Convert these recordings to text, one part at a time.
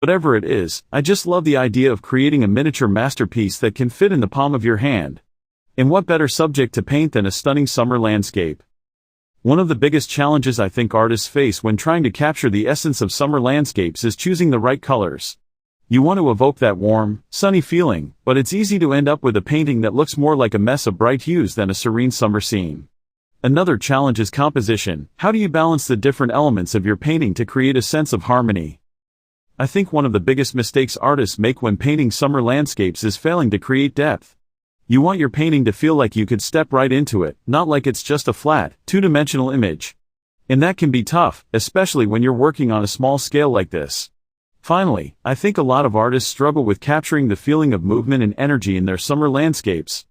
Whatever it is, I just love the idea of creating a miniature masterpiece that can fit in the palm of your hand. And what better subject to paint than a stunning summer landscape? One of the biggest challenges I think artists face when trying to capture the essence of summer landscapes is choosing the right colors. You want to evoke that warm, sunny feeling, but it's easy to end up with a painting that looks more like a mess of bright hues than a serene summer scene. Another challenge is composition. How do you balance the different elements of your painting to create a sense of harmony? I think one of the biggest mistakes artists make when painting summer landscapes is failing to create depth. You want your painting to feel like you could step right into it, not like it's just a flat, two-dimensional image. And that can be tough, especially when you're working on a small scale like this. Finally, I think a lot of artists struggle with capturing the feeling of movement and energy in their summer landscapes.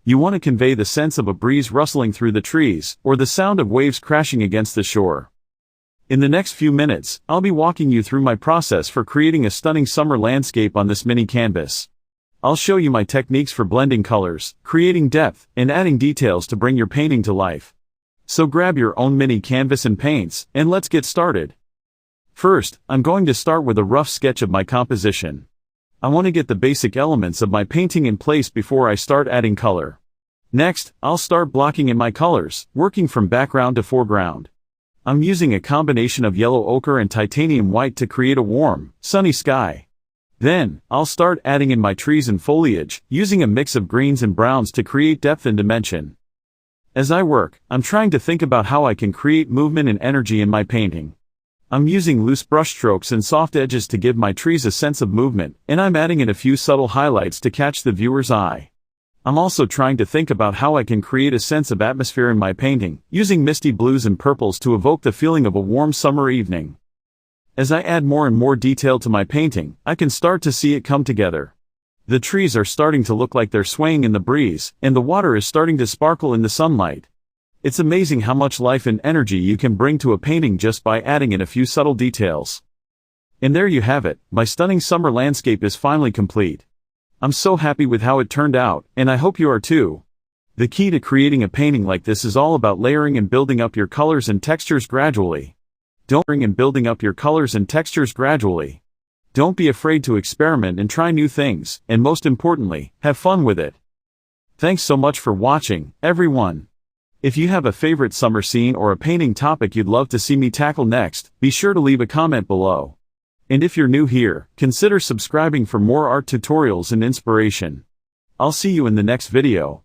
You want to convey the sense of a breeze rustling through the trees, or the sound of waves crashing against the shore. In the next few minutes, I'll be walking you through my process for creating a stunning summer landscape on this mini canvas. I'll show you my techniques for blending colors, creating depth, and adding details to bring your painting to life. So grab your own mini canvas and paints, and let's get started. First, I'm going to start with a rough sketch of my composition. I want to get the basic elements of my painting in place before I start adding color. Next, I'll start blocking in my colors, working from background to foreground. I'm using a combination of yellow ochre and titanium white to create a warm, sunny sky. Then, I'll start adding in my trees and foliage, using a mix of greens and browns to create depth and dimension. As I work, I'm trying to think about how I can create movement and energy in my painting. I'm using loose brushstrokes and soft edges to give my trees a sense of movement, and I'm adding in a few subtle highlights to catch the viewer's eye. I'm also trying to think about how I can create a sense of atmosphere in my painting, using misty blues and purples to evoke the feeling of a warm summer evening. As I add more and more detail to my painting, I can start to see it come together. The trees are starting to look like they're swaying in the breeze, and the water is starting to sparkle in the sunlight. It's amazing how much life and energy you can bring to a painting just by adding in a few subtle details. And there you have it, my stunning summer landscape is finally complete. I'm so happy with how it turned out, and I hope you are too. The key to creating a painting like this is all about layering and building up your colors and textures gradually. Don't be afraid to experiment and try new things, and most importantly, have fun with it. Thanks so much for watching, everyone. If you have a favorite summer scene or a painting topic you'd love to see me tackle next, be sure to leave a comment below. And if you're new here, consider subscribing for more art tutorials and inspiration. I'll see you in the next video.